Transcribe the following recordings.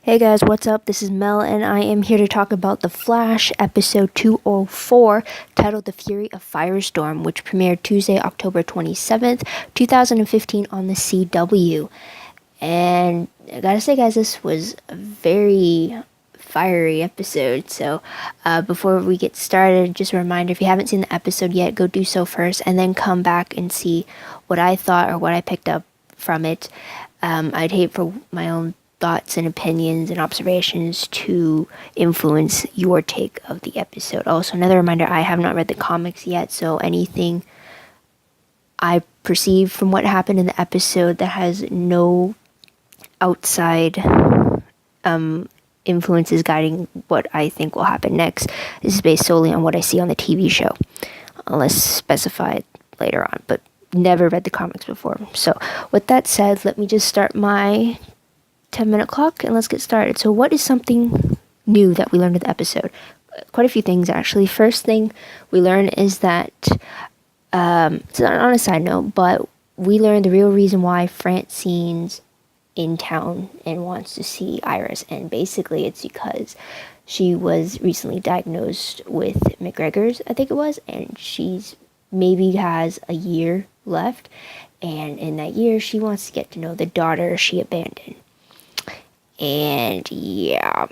Hey guys, what's up? This is Mel, and I am here to talk about The Flash, episode 204, titled The Fury of Firestorm, which premiered Tuesday, October 27th, 2015 on the CW. And I gotta say, guys, this was a very fiery episode. So, before we get started, just a reminder, if you haven't seen the episode yet, go do so first, and then come back and see what I thought or what I picked up from it. I'd hate for my own thoughts and opinions and observations to influence your take of the episode. Also, another reminder, I have not read the comics yet, so anything I perceive from what happened in the episode that has no outside influences guiding what I think will happen next. This is based solely on what I see on the TV show, unless specified later on, but never read the comics before. So with that said, let me just start my 10-minute clock and let's get started. So what is something new that we learned in the episode? Quite a few things, actually. First thing we learned is that, it's on a side note, but we learned the real reason why Francine's in town and wants to see Iris, and basically it's because she was recently diagnosed with McGregor's, I think it was, and she's maybe has a year left, and in that year she wants to get to know the daughter she abandoned. And yeah,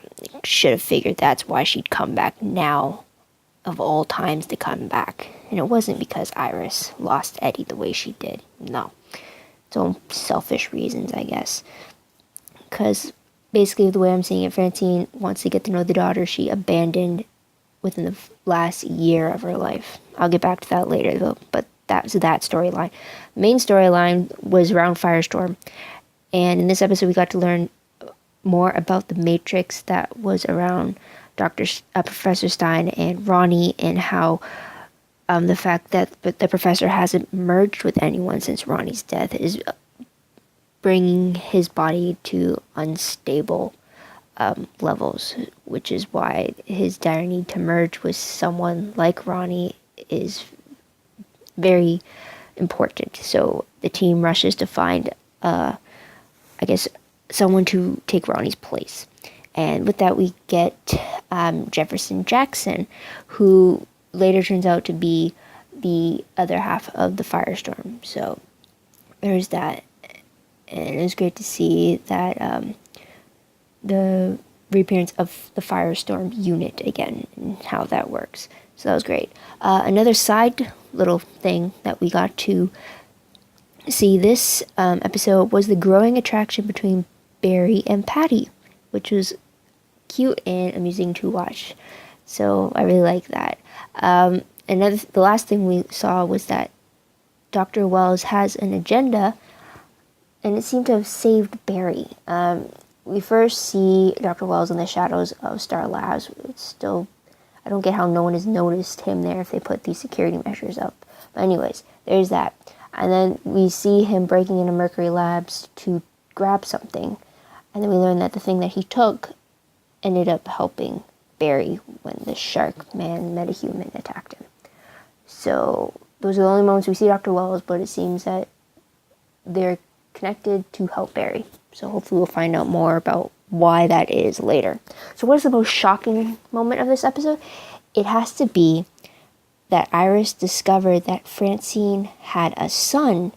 should have figured that's why she'd come back now, of all times to come back. And it wasn't because Iris lost Eddie the way she did. No. Its own selfish reasons, I guess. Because basically the way I'm seeing it, Francine wants to get to know the daughter she abandoned within the last year of her life. I'll get back to that later though, but that was that storyline. The main storyline was around Firestorm. And in this episode we got to learn more about the matrix that was around Professor Stein and Ronnie, and how the fact that the professor hasn't merged with anyone since Ronnie's death is bringing his body to unstable levels, which is why his dire need to merge with someone like Ronnie is very important. So the team rushes to find, someone to take Ronnie's place. And with that, we get Jefferson Jackson, who later turns out to be the other half of the Firestorm. So there's that. And it was great to see that the reappearance of the Firestorm unit again and how that works. So that was great. Another side little thing that we got to see this episode was the growing attraction between Barry and Patty, which was cute and amusing to watch. So I really like that. The last thing we saw was that Dr. Wells has an agenda, and it seemed to have saved Barry. We first see Dr. Wells in the shadows of Star Labs. It's still, I don't get how no one has noticed him there if they put these security measures up. But anyways, there's that. And then we see him breaking into Mercury Labs to grab something. And then we learn that the thing that he took ended up helping Barry when the shark man metahuman attacked him. So those are the only moments we see Dr. Wells, but it seems that they're connected to help Barry. So hopefully we'll find out more about why that is later. So what is the most shocking moment of this episode? It has to be that Iris discovered that Francine had a son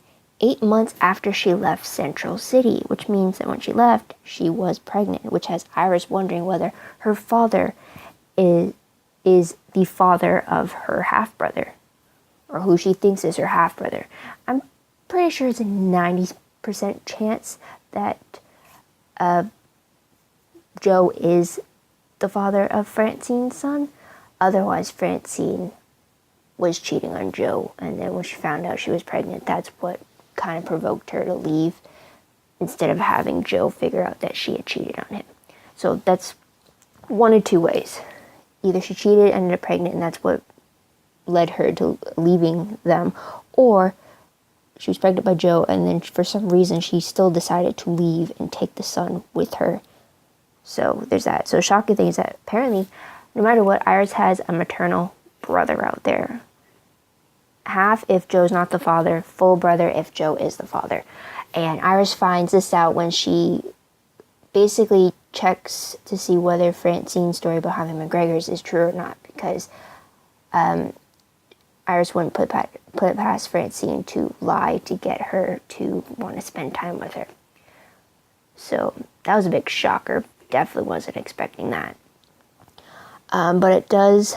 8 months after she left Central City, which means that when she left, she was pregnant, which has Iris wondering whether her father is the father of her half-brother, or who she thinks is her half-brother. I'm pretty sure it's a 90% chance that Joe is the father of Francine's son. Otherwise, Francine was cheating on Joe, and then when she found out she was pregnant, that's what kind of provoked her to leave, instead of having Joe figure out that she had cheated on him. So that's one of two ways. Either she cheated, ended up pregnant, and that's what led her to leaving them, or she was pregnant by Joe, and then for some reason she still decided to leave and take the son with her. So there's that. So the shocking thing is that apparently, no matter what, Iris has a maternal brother out there. Half if Joe's not the father, full brother if Joe is the father. And Iris finds this out when she basically checks to see whether Francine's story behind the McGregors is true or not, because Iris wouldn't put it past Francine to lie to get her to want to spend time with her. So that was a big shocker. Definitely wasn't expecting that. But it does,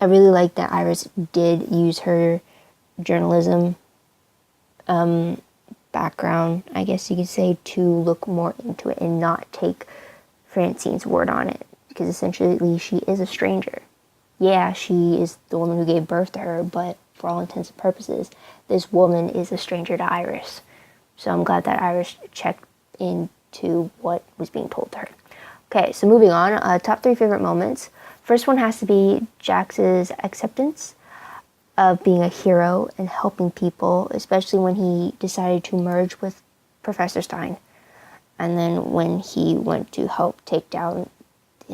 I really like that Iris did use her journalism background, I guess you could say, to look more into it and not take Francine's word on it. Because essentially she is a stranger. Yeah, she is the woman who gave birth to her, but for all intents and purposes, this woman is a stranger to Iris. So I'm glad that Iris checked into what was being told to her. Okay, so moving on, top 3 favorite moments. First one has to be Jax's acceptance of being a hero and helping people, especially when he decided to merge with Professor Stein. And then when he went to help take down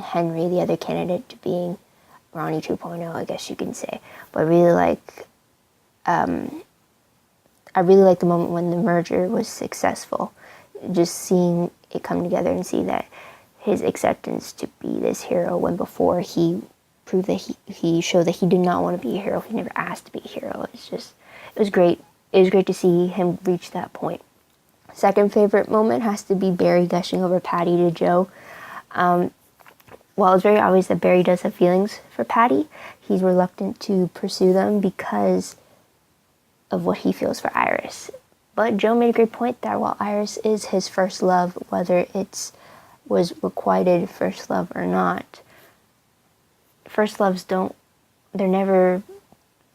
Henry, the other candidate, to being Ronnie 2.0, I guess you can say. But I really like the moment when the merger was successful. Just seeing it come together and see that his acceptance to be this hero, when before he proved that he showed that he did not want to be a hero. He never asked to be a hero. It was great. It was great to see him reach that point. Second favorite moment has to be Barry gushing over Patty to Joe. While it's very obvious that Barry does have feelings for Patty, he's reluctant to pursue them because of what he feels for Iris. But Joe made a great point that while Iris is his first love, whether was requited first love or not, first loves they're never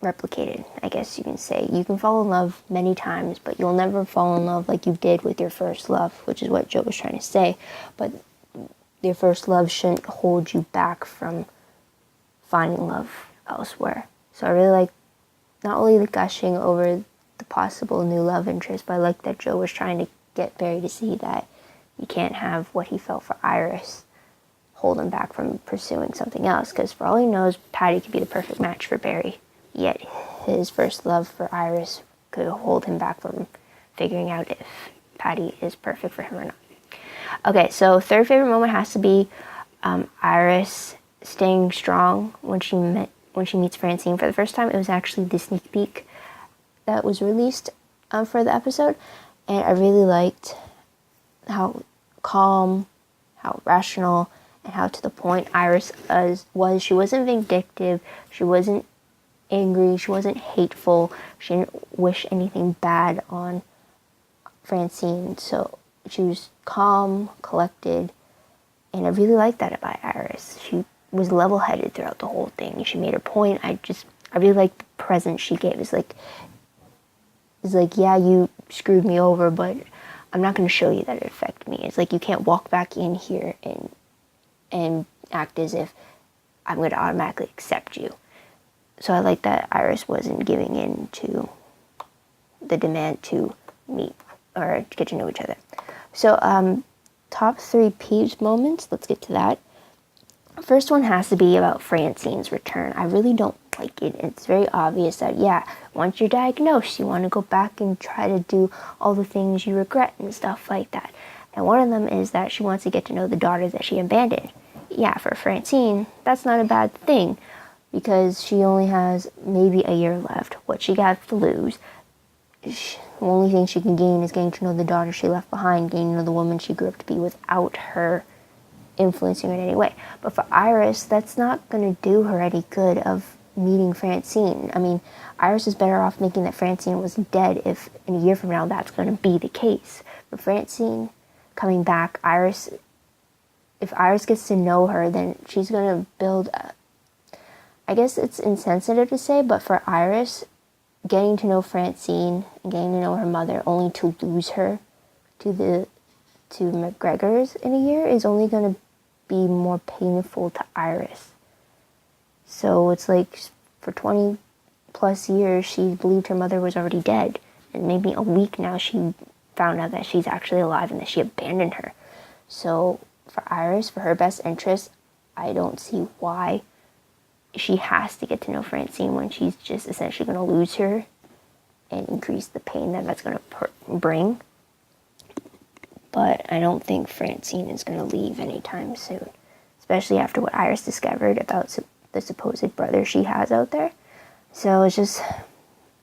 replicated, I guess you can say. You can fall in love many times, but you'll never fall in love like you did with your first love, which is what Joe was trying to say. But your first love shouldn't hold you back from finding love elsewhere. So I really like not only the gushing over the possible new love interest, but I like that Joe was trying to get Barry to see that you can't have what he felt for Iris hold him back from pursuing something else, because for all he knows, Patty could be the perfect match for Barry, yet his first love for Iris could hold him back from figuring out if Patty is perfect for him or not. Okay, so third favorite moment has to be Iris staying strong when she meets Francine for the first time. It was actually the sneak peek that was released for the episode, and I really liked how calm, how rational, and how to the point Iris was. She wasn't vindictive, she wasn't angry, she wasn't hateful, she didn't wish anything bad on Francine. So she was calm, collected, and I really liked that about Iris. She was level-headed throughout the whole thing. She made her point. I really liked the presence she gave. It's like, yeah, you screwed me over, but I'm not going to show you that it affected me. It's like you can't walk back in here and act as if I'm going to automatically accept you. So I like that Iris wasn't giving in to the demand to meet or to get to know each other. So top 3 peeves moments, let's get to that. First one has to be about Francine's return. I really don't like it. It's very obvious that, yeah, once you're diagnosed, you want to go back and try to do all the things you regret and stuff like that. And one of them is that she wants to get to know the daughter that she abandoned. Yeah, for Francine, that's not a bad thing, because she only has maybe a year left. What she got to lose, the only thing she can gain is getting to know the daughter she left behind, getting to know the woman she grew up to be without her influencing her in any way. But for Iris, that's not going to do her any good of meeting Francine. I mean, Iris is better off thinking that Francine was dead if in a year from now that's going to be the case. For Francine coming back, if Iris gets to know her, then she's going to build I guess it's insensitive to say, but for Iris, getting to know Francine and getting to know her mother only to lose her to McGregor's in a year is only going to be more painful to Iris. So it's like for 20 plus years, she believed her mother was already dead. And maybe a week now, she found out that she's actually alive and that she abandoned her. So for Iris, for her best interest, I don't see why she has to get to know Francine when she's just essentially going to lose her and increase the pain that that's going to bring. but I don't think Francine is going to leave anytime soon, especially after what Iris discovered about the supposed brother she has out there. So it's just,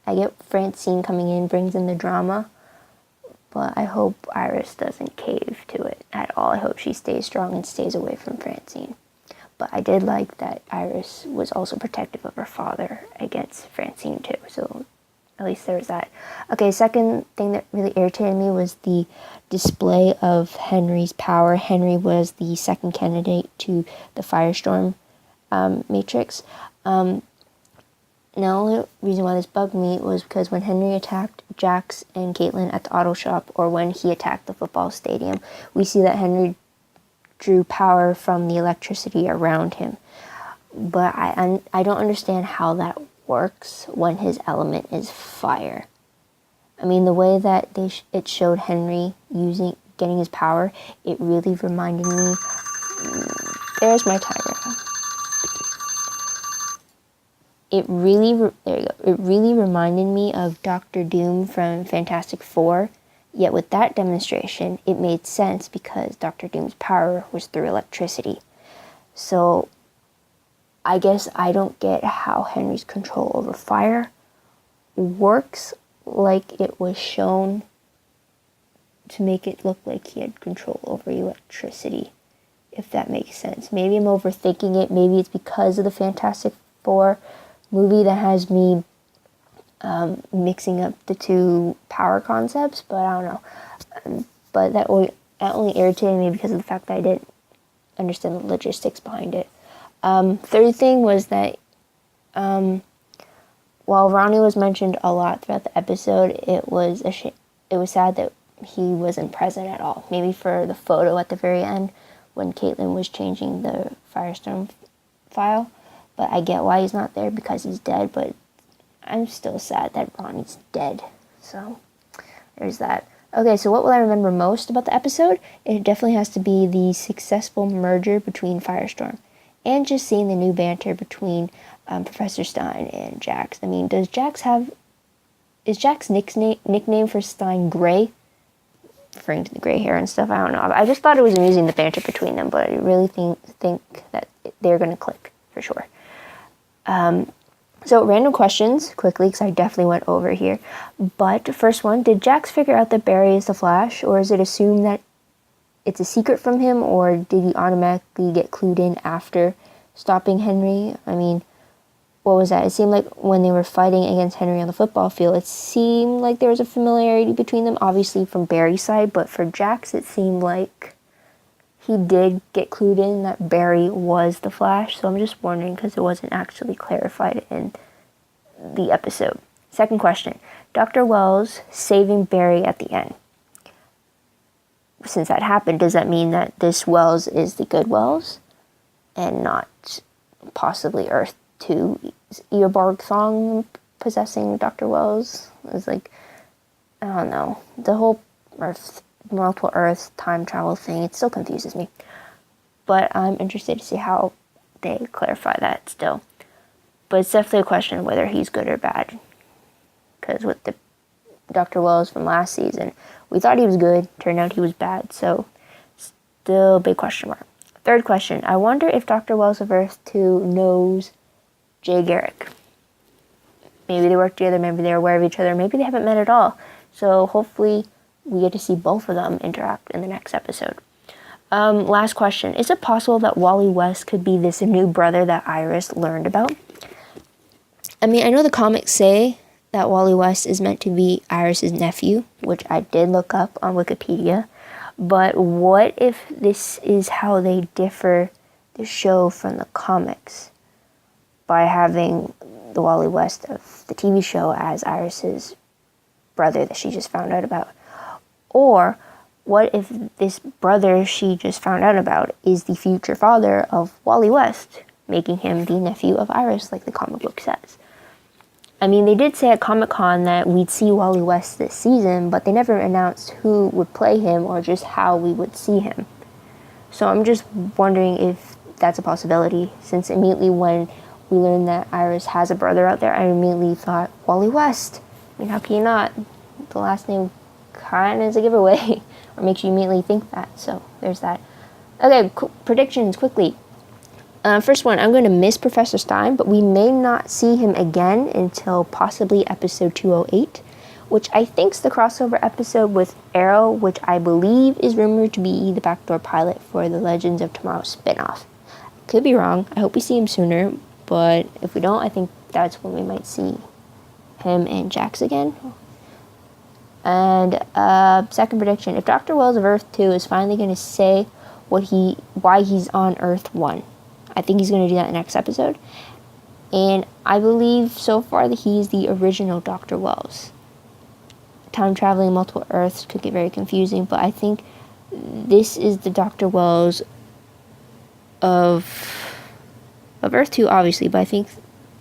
I get Francine coming in brings in the drama, but I hope Iris doesn't cave to it at all. I hope she stays strong and stays away from Francine. But I did like that Iris was also protective of her father against Francine too, so at least there was that. Okay, second thing that really irritated me was the display of Henry's power. Henry was the second candidate to the Firestorm Matrix. The only reason why this bugged me was because when Henry attacked Jax and Caitlin at the auto shop, or when he attacked the football stadium, we see that Henry drew power from the electricity around him. But I don't understand how that works when his element is fire. I mean, the way that it showed Henry getting his power, it really reminded me. There's my timer. There you go. It really reminded me of Doctor Doom from Fantastic Four. Yet with that demonstration, it made sense because Doctor Doom's power was through electricity. So I guess I don't get how Henry's control over fire works like it was shown to make it look like he had control over electricity, if that makes sense. Maybe I'm overthinking it. Maybe it's because of the Fantastic Four movie that has me mixing up the two power concepts, but I don't know. But that only irritated me because of the fact that I didn't understand the logistics behind it. Third thing was that while Ronnie was mentioned a lot throughout the episode, it was sad that he wasn't present at all. Maybe for the photo at the very end when Caitlin was changing the Firestorm file, but I get why he's not there because he's dead, but I'm still sad that Ronnie's dead. So there's that. Okay, so what will I remember most about the episode? It definitely has to be the successful merger between Firestorm and just seeing the new banter between Professor Stein and Jax. I mean, is Jax's nickname for Stein Gray? Referring to the gray hair and stuff, I don't know. I just thought it was amusing, the banter between them, but I really think that they're going to click for sure. So random questions quickly, because I definitely went over here. But first one, did Jax figure out that Barry is the Flash, or is it assumed that it's a secret from him, or did he automatically get clued in after stopping Henry? I mean, what was that? It seemed like when they were fighting against Henry on the football field, it seemed like there was a familiarity between them, obviously from Barry's side, but for Jax, it seemed like he did get clued in that Barry was the Flash, so I'm just wondering because it wasn't actually clarified in the episode. Second question, Dr. Wells saving Barry at the end. Since that happened, does that mean that this Wells is the good Wells and not possibly Earth 2 Eobard Thong possessing Dr. Wells? It's like, I don't know, the whole multiple Earth time travel thing, it still confuses me. But I'm interested to see how they clarify that still. But it's definitely a question of whether he's good or bad. Because with the Dr. Wells from last season, we thought he was good, turned out he was bad, so still a big question mark. Third question, I wonder if Dr. Wells of Earth 2 knows Jay Garrick. Maybe they work together, maybe they're aware of each other, maybe they haven't met at all. So hopefully we get to see both of them interact in the next episode. Last question, is it possible that Wally West could be this new brother that Iris learned about? I mean, I know the comics say that Wally West is meant to be Iris's nephew, which I did look up on Wikipedia. But what if this is how they differ the show from the comics? By having the Wally West of the TV show as Iris's brother that she just found out about. Or what if this brother she just found out about is the future father of Wally West, making him the nephew of Iris like the comic book says? I mean, they did say at Comic-Con that we'd see Wally West this season, but they never announced who would play him or just how we would see him. So I'm just wondering if that's a possibility, since immediately when we learned that Iris has a brother out there, I immediately thought, Wally West. I mean, how can you not? The last name kind of is a giveaway. or makes you immediately think that. So there's that. Okay, predictions quickly. First one, I'm going to miss Professor Stein, but we may not see him again until possibly episode 208, which I think is the crossover episode with Arrow, which I believe is rumored to be the backdoor pilot for the Legends of Tomorrow spinoff. Could be wrong. I hope we see him sooner, but if we don't, I think that's when we might see him and Jax again. And second prediction, if Dr. Wells of Earth 2 is finally going to say why he's on Earth 1, I think he's going to do that in the next episode. And I believe so far that he's the original Dr. Wells. Time traveling multiple Earths could get very confusing, but I think this is the Dr. Wells of Earth 2, obviously, but I think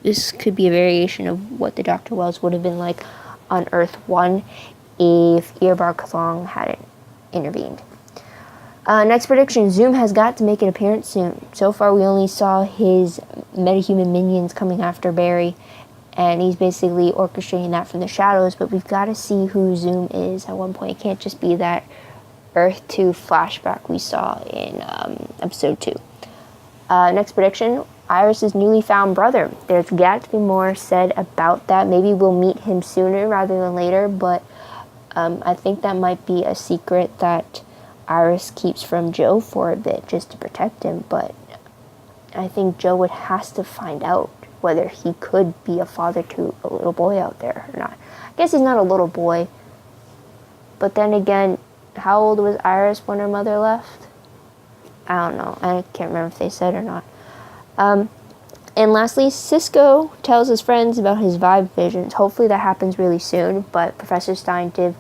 this could be a variation of what the Dr. Wells would have been like on Earth 1 if Eobard Kathong hadn't intervened. Next prediction, Zoom has got to make an appearance soon. So far, we only saw his metahuman minions coming after Barry, and he's basically orchestrating that from the shadows, but we've got to see who Zoom is at one point. It can't just be that Earth 2 flashback we saw in episode 2. Next prediction, Iris' newly found brother. There's got to be more said about that. Maybe we'll meet him sooner rather than later, but I think that might be a secret that Iris keeps from Joe for a bit just to protect him, but I think Joe would have to find out whether he could be a father to a little boy out there or not. I guess he's not a little boy, but then again, how old was Iris when her mother left? I don't know. I can't remember if they said or not. And lastly, Cisco tells his friends about his vibe visions. Hopefully that happens really soon, but Professor Stein did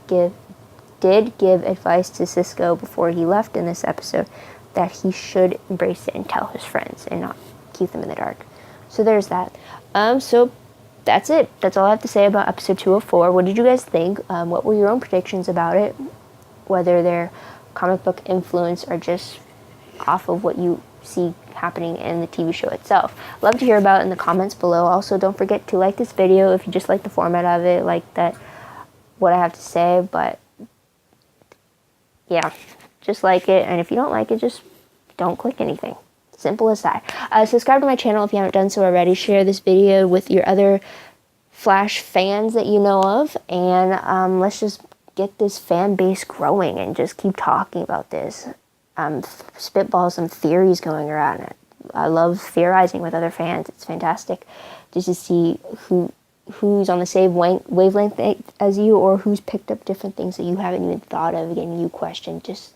give advice to Cisco before he left in this episode that he should embrace it and tell his friends and not keep them in the dark. So there's that. So that's it. That's all I have to say about episode 204. What did you guys think? What were your own predictions about it? Whether they're comic book influence or just off of what you see happening in the TV show itself. Love to hear about it in the comments below. Also, don't forget to like this video if you just like the format of it, like that, what I have to say, but yeah, just like it, and if you don't like it, just don't click anything. Simple as that. Subscribe to my channel if you haven't done so already. Share this video with your other Flash fans that you know of, and let's just get this fan base growing and just keep talking about this. Spitball some theories going around. I love theorizing with other fans. It's fantastic just to see who's on the same wavelength as you, or who's picked up different things that you haven't even thought of, getting you question. Just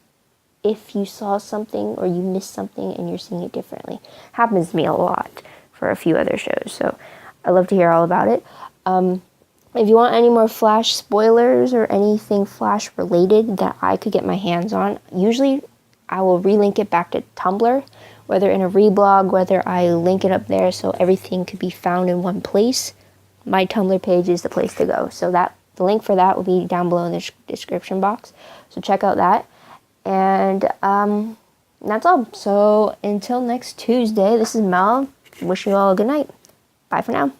if you saw something or you missed something and you're seeing it differently. Happens to me a lot for a few other shows, so I love to hear all about it. If you want any more Flash spoilers or anything Flash related that I could get my hands on, usually I will relink it back to Tumblr, whether in a reblog, whether I link it up there so everything could be found in one place. My Tumblr page is the place to go. So the link for that will be down below in the description box. So check out that. And that's all. So until next Tuesday, this is Mel. Wishing you all a good night. Bye for now.